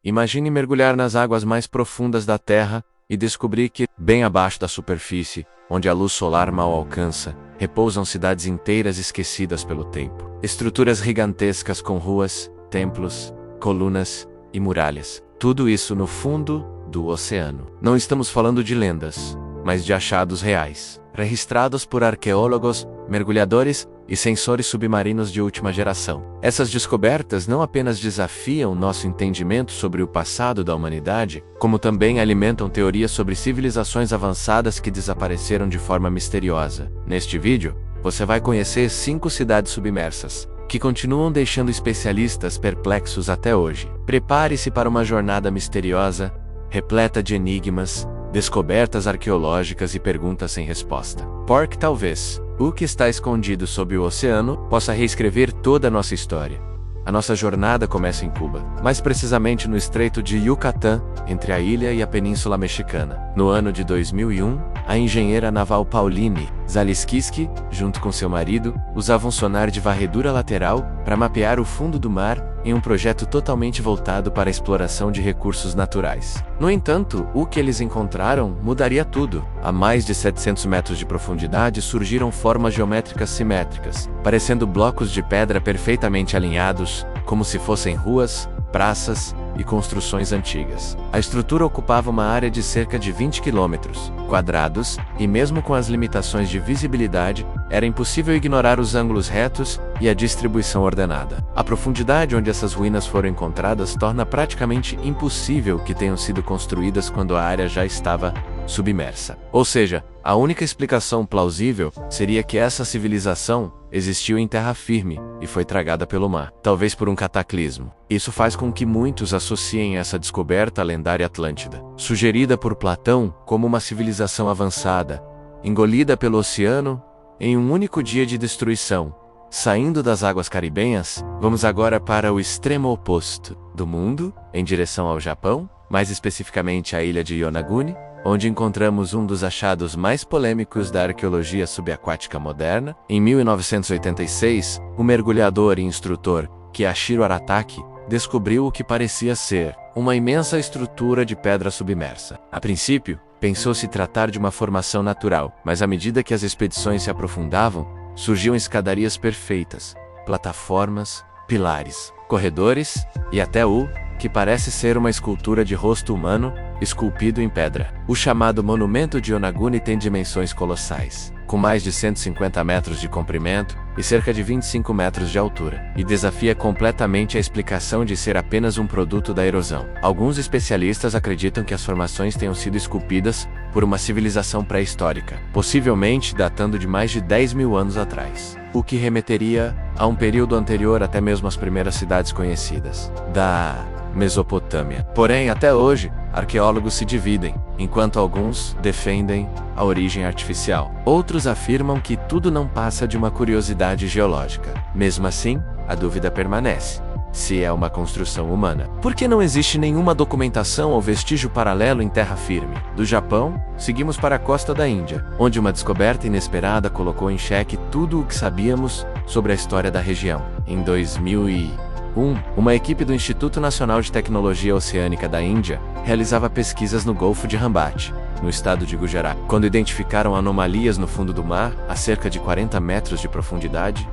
Imagine mergulhar nas águas mais profundas da Terra e descobrir que, bem abaixo da superfície, onde a luz solar mal alcança, repousam cidades inteiras esquecidas pelo tempo. Estruturas gigantescas com ruas, templos, colunas e muralhas. Tudo isso no fundo do oceano. Não estamos falando de lendas, mas de achados reais, registrados por arqueólogos, mergulhadores e sensores submarinos de última geração. Essas descobertas não apenas desafiam nosso entendimento sobre o passado da humanidade, como também alimentam teorias sobre civilizações avançadas que desapareceram de forma misteriosa. Neste vídeo, você vai conhecer 5 cidades submersas, que continuam deixando especialistas perplexos até hoje. Prepare-se para uma jornada misteriosa, repleta de enigmas, descobertas arqueológicas e perguntas sem resposta. Porque talvez o que está escondido sob o oceano possa reescrever toda a nossa história. A nossa jornada começa em Cuba, mais precisamente no Estreito de Yucatán, entre a ilha e a Península Mexicana. No ano de 2001, a engenheira naval Pauline Zaliskiski, junto com seu marido, usava um sonar de varredura lateral para mapear o fundo do mar em um projeto totalmente voltado para a exploração de recursos naturais. No entanto, o que eles encontraram mudaria tudo. A mais de 700 metros de profundidade surgiram formas geométricas simétricas, parecendo blocos de pedra perfeitamente alinhados, como se fossem ruas, praças e construções antigas. A estrutura ocupava uma área de cerca de 20 quilômetros quadrados, e mesmo com as limitações de visibilidade, era impossível ignorar os ângulos retos e a distribuição ordenada. A profundidade onde essas ruínas foram encontradas torna praticamente impossível que tenham sido construídas quando a área já estava submersa. Ou seja, a única explicação plausível seria que essa civilização existiu em terra firme e foi tragada pelo mar, talvez por um cataclismo. Isso faz com que muitos associem essa descoberta à lendária Atlântida, sugerida por Platão como uma civilização avançada, engolida pelo oceano em um único dia de destruição. Saindo das águas caribenhas, vamos agora para o extremo oposto do mundo, em direção ao Japão, mais especificamente à ilha de Yonaguni, onde encontramos um dos achados mais polêmicos da arqueologia subaquática moderna. Em 1986, o mergulhador e instrutor Kiyashiro Arataki descobriu o que parecia ser uma imensa estrutura de pedra submersa. A princípio, pensou se tratar de uma formação natural, mas à medida que as expedições se aprofundavam, surgiam escadarias perfeitas, plataformas, pilares, corredores e até o que parece ser uma escultura de rosto humano esculpido em pedra. O chamado Monumento de Yonaguni tem dimensões colossais, com mais de 150 metros de comprimento e cerca de 25 metros de altura, e desafia completamente a explicação de ser apenas um produto da erosão. Alguns especialistas acreditam que as formações tenham sido esculpidas por uma civilização pré-histórica, possivelmente datando de mais de 10 mil anos atrás, o que remeteria a um período anterior até mesmo às primeiras cidades conhecidas da Mesopotâmia. Porém, até hoje, arqueólogos se dividem, enquanto alguns defendem a origem artificial. Outros afirmam que tudo não passa de uma curiosidade geológica. Mesmo assim, a dúvida permanece: se é uma construção humana. Por que não existe nenhuma documentação ou vestígio paralelo em terra firme? Do Japão, seguimos para a costa da Índia, onde uma descoberta inesperada colocou em xeque tudo o que sabíamos sobre a história da região. Em 2001, uma equipe do Instituto Nacional de Tecnologia Oceânica da Índia realizava pesquisas no Golfo de Rambat, no estado de Gujarat. Quando identificaram anomalias no fundo do mar, a cerca de 40 metros de profundidade,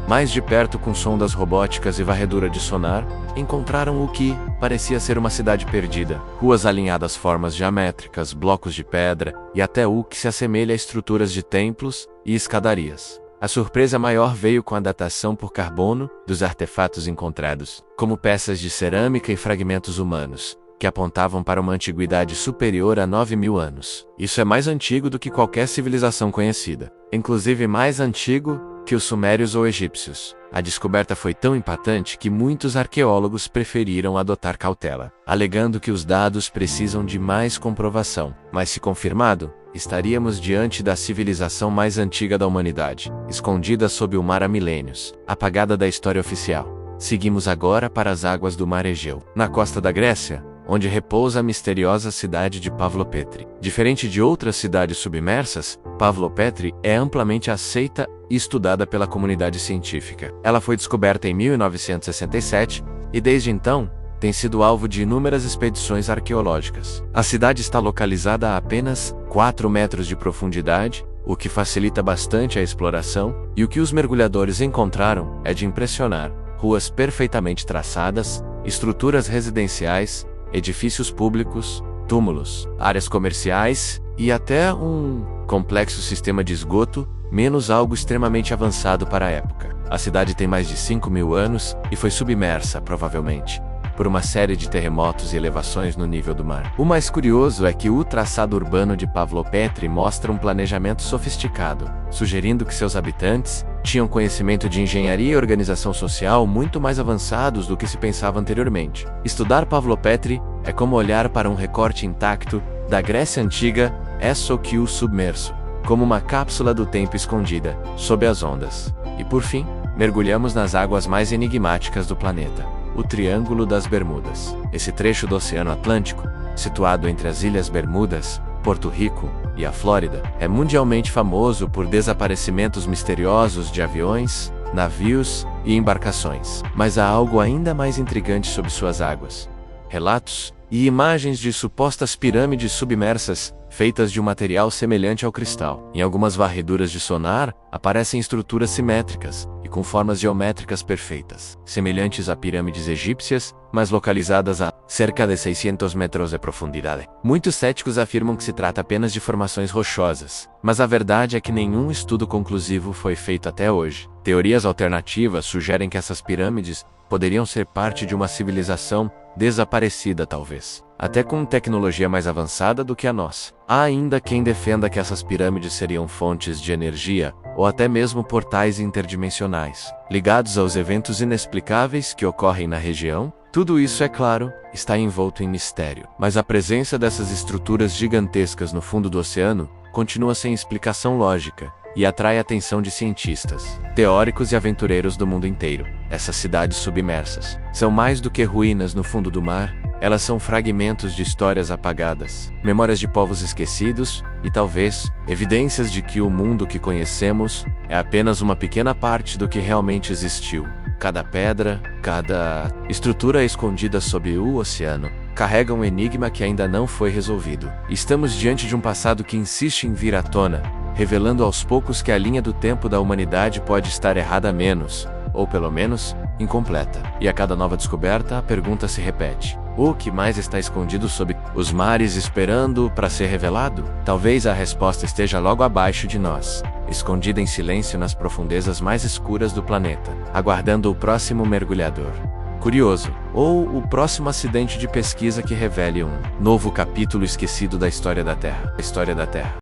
mais de perto com sondas robóticas e varredura de sonar, encontraram o que parecia ser uma cidade perdida. Ruas alinhadas, formas geométricas, blocos de pedra e até o que se assemelha a estruturas de templos e escadarias. A surpresa maior veio com a datação por carbono dos artefatos encontrados, como peças de cerâmica e fragmentos humanos, que apontavam para uma antiguidade superior a 9.000 anos. Isso é mais antigo do que qualquer civilização conhecida, inclusive mais antigo que os sumérios ou egípcios. A descoberta foi tão impactante que muitos arqueólogos preferiram adotar cautela, alegando que os dados precisam de mais comprovação. Mas se confirmado, estaríamos diante da civilização mais antiga da humanidade, escondida sob o mar há milênios, apagada da história oficial. Seguimos agora para as águas do Mar Egeu, na costa da Grécia, onde repousa a misteriosa cidade de Pavlopetri. Diferente de outras cidades submersas, Pavlopetri é amplamente aceita e estudada pela comunidade científica. Ela foi descoberta em 1967 e desde então tem sido alvo de inúmeras expedições arqueológicas. A cidade está localizada a apenas 4 metros de profundidade, o que facilita bastante a exploração, e o que os mergulhadores encontraram é de impressionar: ruas perfeitamente traçadas, estruturas residenciais, edifícios públicos, túmulos, áreas comerciais e até um complexo sistema de esgoto, menos algo extremamente avançado para a época. A cidade tem mais de 5.000 anos e foi submersa, provavelmente, por uma série de terremotos e elevações no nível do mar. O mais curioso é que o traçado urbano de Pavlopetri mostra um planejamento sofisticado, sugerindo que seus habitantes tinham conhecimento de engenharia e organização social muito mais avançados do que se pensava anteriormente. Estudar Pavlopetri é como olhar para um recorte intacto da Grécia Antiga, Essoquiu submerso, como uma cápsula do tempo escondida, sob as ondas. E por fim, mergulhamos nas águas mais enigmáticas do planeta, o Triângulo das Bermudas. Esse trecho do Oceano Atlântico, situado entre as Ilhas Bermudas, Porto Rico e a Flórida, é mundialmente famoso por desaparecimentos misteriosos de aviões, navios e embarcações. Mas há algo ainda mais intrigante sob suas águas: relatos e imagens de supostas pirâmides submersas, feitas de um material semelhante ao cristal. Em algumas varreduras de sonar, aparecem estruturas simétricas e com formas geométricas perfeitas, semelhantes a pirâmides egípcias, mas localizadas a cerca de 600 metros de profundidade. Muitos céticos afirmam que se trata apenas de formações rochosas, mas a verdade é que nenhum estudo conclusivo foi feito até hoje. Teorias alternativas sugerem que essas pirâmides poderiam ser parte de uma civilização desaparecida, talvez, até com tecnologia mais avançada do que a nossa. Há ainda quem defenda que essas pirâmides seriam fontes de energia, ou até mesmo portais interdimensionais, ligados aos eventos inexplicáveis que ocorrem na região. Tudo isso, é claro, está envolto em mistério. Mas a presença dessas estruturas gigantescas no fundo do oceano continua sem explicação lógica, e atrai a atenção de cientistas, teóricos e aventureiros do mundo inteiro. Essas cidades submersas são mais do que ruínas no fundo do mar, elas são fragmentos de histórias apagadas, memórias de povos esquecidos e, talvez, evidências de que o mundo que conhecemos é apenas uma pequena parte do que realmente existiu. Cada pedra, cada estrutura escondida sob o oceano, carrega um enigma que ainda não foi resolvido. Estamos diante de um passado que insiste em vir à tona, revelando aos poucos que a linha do tempo da humanidade pode estar errada menos, ou pelo menos, incompleta. E a cada nova descoberta, a pergunta se repete: o que mais está escondido sob os mares esperando para ser revelado? Talvez a resposta esteja logo abaixo de nós, escondida em silêncio nas profundezas mais escuras do planeta, aguardando o próximo mergulhador curioso, ou o próximo acidente de pesquisa que revele um novo capítulo esquecido da história da Terra.